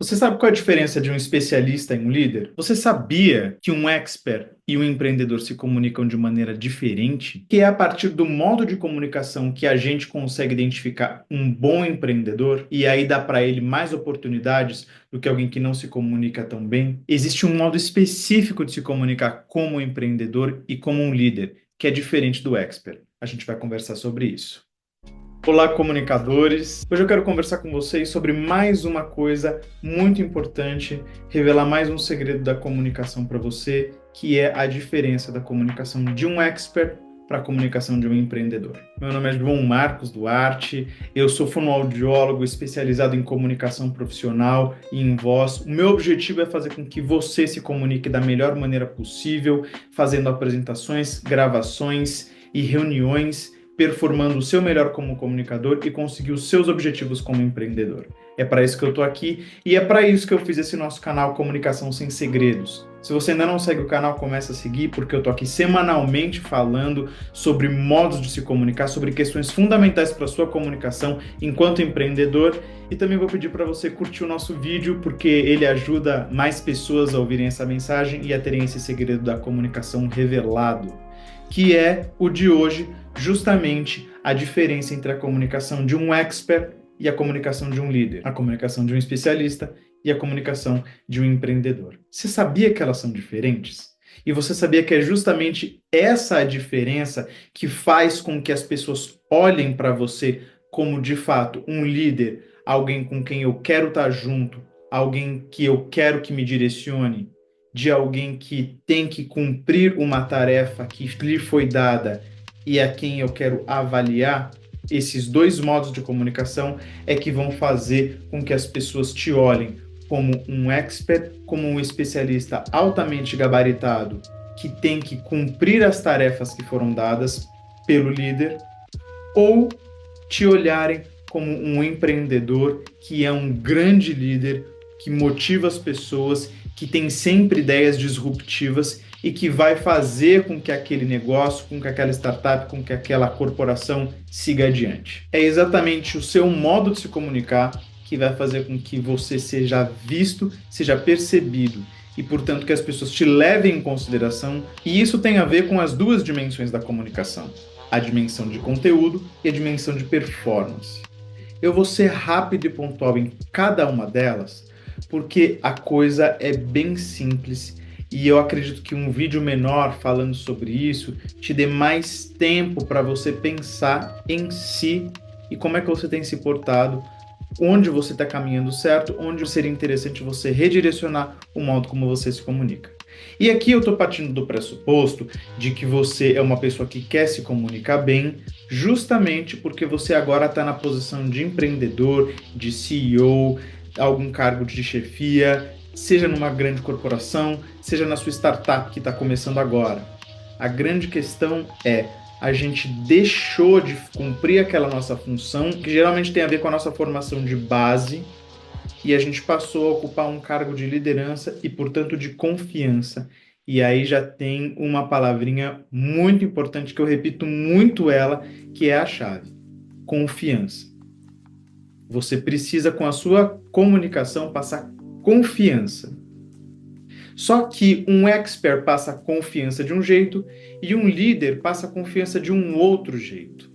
Você sabe qual é a diferença de um especialista e um líder? Você sabia que um expert e um empreendedor se comunicam de maneira diferente? Que é a partir do modo de comunicação que a gente consegue identificar um bom empreendedor e aí dá para ele mais oportunidades do que alguém que não se comunica tão bem? Existe um modo específico de se comunicar como empreendedor e como um líder, que é diferente do expert. A gente vai conversar sobre isso. Olá, comunicadores! Hoje eu quero conversar com vocês sobre mais uma coisa muito importante, revelar mais um segredo da comunicação para você, que é a diferença da comunicação de um expert para a comunicação de um empreendedor. Meu nome é João Marcos Duarte, eu sou fonoaudiólogo especializado em comunicação profissional e em voz. O meu objetivo é fazer com que você se comunique da melhor maneira possível, fazendo apresentações, gravações e reuniões, performando o seu melhor como comunicador e conseguir os seus objetivos como empreendedor. É para isso que eu estou aqui e é para isso que eu fiz esse nosso canal Comunicação Sem Segredos. Se você ainda não segue o canal, comece a seguir, porque eu estou aqui semanalmente falando sobre modos de se comunicar, sobre questões fundamentais para a sua comunicação enquanto empreendedor. E também vou pedir para você curtir o nosso vídeo, porque ele ajuda mais pessoas a ouvirem essa mensagem e a terem esse segredo da comunicação revelado, que é o de hoje, justamente a diferença entre a comunicação de um expert e a comunicação de um líder, a comunicação de um especialista e a comunicação de um empreendedor. Você sabia que elas são diferentes? E você sabia que é justamente essa a diferença que faz com que as pessoas olhem para você como, de fato, um líder, alguém com quem eu quero estar junto, alguém que eu quero que me direcione, de alguém que tem que cumprir uma tarefa que lhe foi dada e a quem eu quero avaliar? Esses dois modos de comunicação é que vão fazer com que as pessoas te olhem como um expert, como um especialista altamente gabaritado, que tem que cumprir as tarefas que foram dadas pelo líder, ou te olharem como um empreendedor que é um grande líder, que motiva as pessoas, que tem sempre ideias disruptivas e que vai fazer com que aquele negócio, com que aquela startup, com que aquela corporação siga adiante. É exatamente o seu modo de se comunicar que vai fazer com que você seja visto, seja percebido e, portanto, que as pessoas te levem em consideração. E isso tem a ver com as duas dimensões da comunicação, a dimensão de conteúdo e a dimensão de performance. Eu vou ser rápido e pontual em cada uma delas, porque a coisa é bem simples e eu acredito que um vídeo menor falando sobre isso te dê mais tempo para você pensar em si e como é que você tem se portado, onde você está caminhando certo, onde seria interessante você redirecionar o modo como você se comunica. E aqui eu estou partindo do pressuposto de que você é uma pessoa que quer se comunicar bem, justamente porque você agora está na posição de empreendedor, de CEO, algum cargo de chefia, seja numa grande corporação, seja na sua startup que está começando agora. A grande questão é: a gente deixou de cumprir aquela nossa função, que geralmente tem a ver com a nossa formação de base, e a gente passou a ocupar um cargo de liderança e, portanto, de confiança. E aí já tem uma palavrinha muito importante que eu repito muito ela, que é a chave: confiança. Você precisa, com a sua comunicação, passar confiança. Só que um expert passa confiança de um jeito e um líder passa confiança de um outro jeito.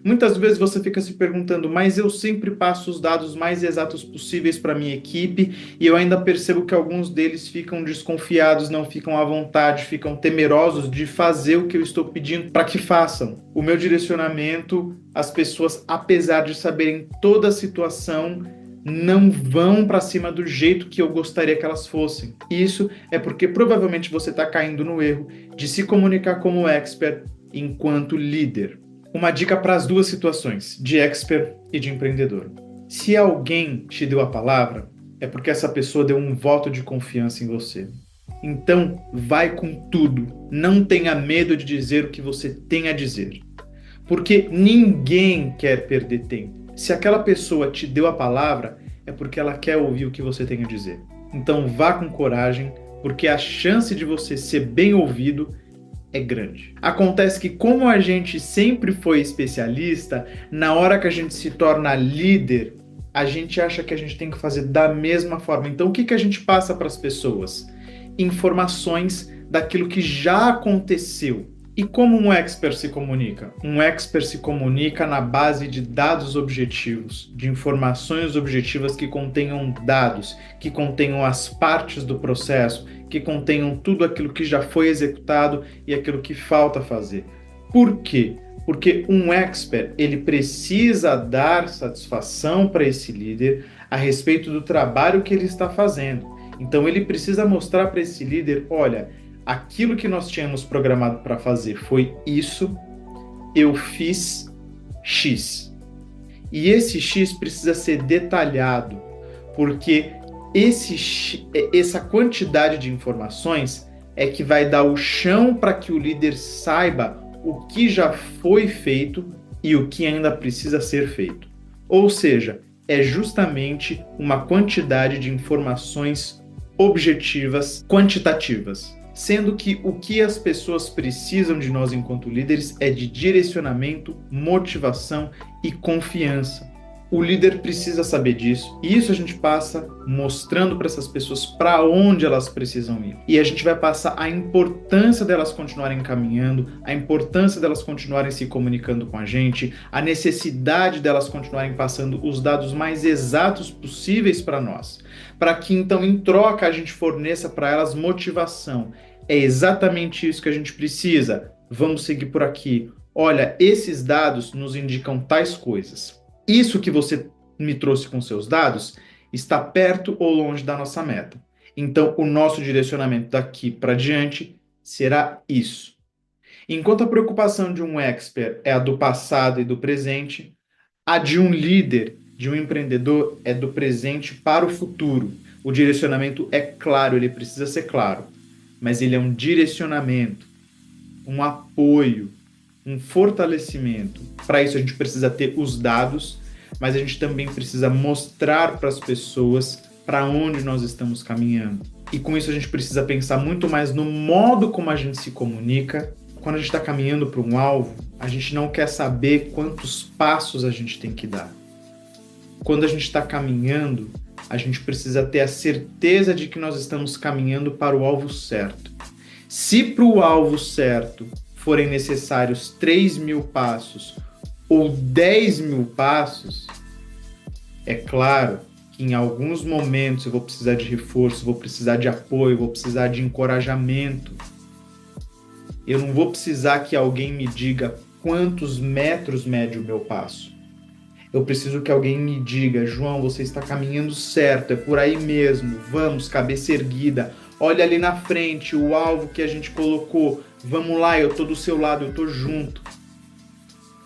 Muitas vezes você fica se perguntando: mas eu sempre passo os dados mais exatos possíveis para minha equipe e eu ainda percebo que alguns deles ficam desconfiados, não ficam à vontade, ficam temerosos de fazer o que eu estou pedindo para que façam. O meu direcionamento, as pessoas, apesar de saberem toda a situação, não vão para cima do jeito que eu gostaria que elas fossem. Isso é porque provavelmente você está caindo no erro de se comunicar como expert enquanto líder. Uma dica para as duas situações, de expert e de empreendedor. Se alguém te deu a palavra, é porque essa pessoa deu um voto de confiança em você. Então, vai com tudo. Não tenha medo de dizer o que você tem a dizer. Porque ninguém quer perder tempo. Se aquela pessoa te deu a palavra, é porque ela quer ouvir o que você tem a dizer. Então vá com coragem, porque a chance de você ser bem ouvido é grande. Acontece que, como a gente sempre foi especialista, na hora que a gente se torna líder, a gente acha que a gente tem que fazer da mesma forma. Então, o que que a gente passa para as pessoas? Informações daquilo que já aconteceu. E como um expert se comunica? Um expert se comunica na base de dados objetivos, de informações objetivas que contenham dados, que contenham as partes do processo, que contenham tudo aquilo que já foi executado e aquilo que falta fazer. Por quê? Porque um expert, ele precisa dar satisfação para esse líder a respeito do trabalho que ele está fazendo. Então ele precisa mostrar para esse líder, olha, aquilo que nós tínhamos programado para fazer foi isso, eu fiz X. E esse X precisa ser detalhado, porque essa quantidade de informações é que vai dar o chão para que o líder saiba o que já foi feito e o que ainda precisa ser feito. Ou seja, é justamente uma quantidade de informações objetivas, quantitativas. Sendo que o que as pessoas precisam de nós enquanto líderes é de direcionamento, motivação e confiança. O líder precisa saber disso, e isso a gente passa mostrando para essas pessoas para onde elas precisam ir. E a gente vai passar a importância delas continuarem caminhando, a importância delas continuarem se comunicando com a gente, a necessidade delas continuarem passando os dados mais exatos possíveis para nós, para que então em troca a gente forneça para elas motivação. É exatamente isso que a gente precisa. Vamos seguir por aqui. Olha, esses dados nos indicam tais coisas. Isso que você me trouxe com seus dados está perto ou longe da nossa meta. Então, o nosso direcionamento daqui para diante será isso. Enquanto a preocupação de um expert é a do passado e do presente, a de um líder, de um empreendedor, é do presente para o futuro. O direcionamento é claro, ele precisa ser claro, mas ele é um direcionamento, um apoio, um fortalecimento. Para isso a gente precisa ter os dados, mas a gente também precisa mostrar para as pessoas para onde nós estamos caminhando. E com isso a gente precisa pensar muito mais no modo como a gente se comunica. Quando a gente está caminhando para um alvo, a gente não quer saber quantos passos a gente tem que dar. Quando a gente está caminhando, a gente precisa ter a certeza de que nós estamos caminhando para o alvo certo. Se para o alvo certo forem necessários 3.000 passos ou 10.000 passos, é claro que em alguns momentos eu vou precisar de reforço, vou precisar de apoio, vou precisar de encorajamento. Eu não vou precisar que alguém me diga quantos metros mede o meu passo. Eu preciso que alguém me diga, João, você está caminhando certo, é por aí mesmo, vamos, cabeça erguida, olha ali na frente o alvo que a gente colocou, vamos lá, eu estou do seu lado, eu estou junto.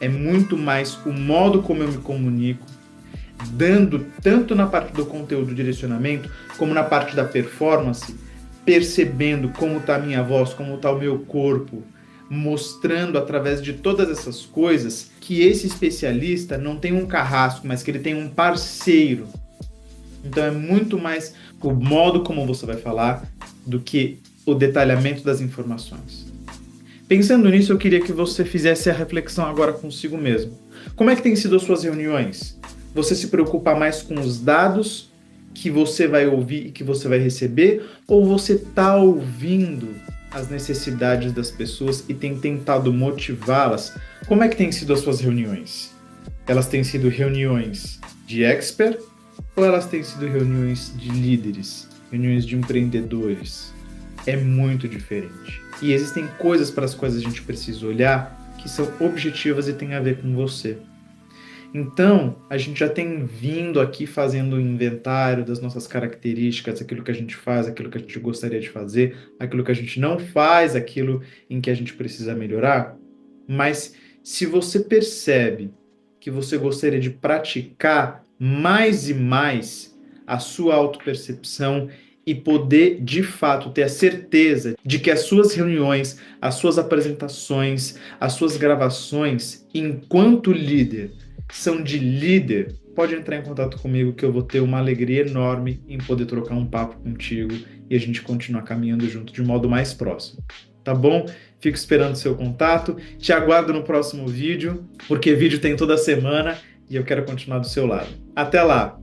É muito mais o modo como eu me comunico, dando tanto na parte do conteúdo, direcionamento, como na parte da performance, percebendo como está a minha voz, como está o meu corpo, mostrando através de todas essas coisas que esse especialista não tem um carrasco, mas que ele tem um parceiro. Então é muito mais o modo como você vai falar do que o detalhamento das informações. Pensando nisso, eu queria que você fizesse a reflexão agora consigo mesmo. Como é que tem sido as suas reuniões? Você se preocupa mais com os dados que você vai ouvir e que você vai receber? Ou você está ouvindo as necessidades das pessoas e tem tentado motivá-las? Como é que tem sido as suas reuniões? Elas têm sido reuniões de expert ou elas têm sido reuniões de líderes, reuniões de empreendedores? É muito diferente. E existem coisas para as quais a gente precisa olhar que são objetivas e têm a ver com você. Então, a gente já tem vindo aqui fazendo um inventário das nossas características, aquilo que a gente faz, aquilo que a gente gostaria de fazer, aquilo que a gente não faz, aquilo em que a gente precisa melhorar. Mas se você percebe que você gostaria de praticar mais e mais a sua autopercepção e poder, de fato, ter a certeza de que as suas reuniões, as suas apresentações, as suas gravações, enquanto líder, são de líder, pode entrar em contato comigo que eu vou ter uma alegria enorme em poder trocar um papo contigo e a gente continuar caminhando junto de modo mais próximo. Tá bom? Fico esperando seu contato, te aguardo no próximo vídeo, porque vídeo tem toda semana e eu quero continuar do seu lado. Até lá!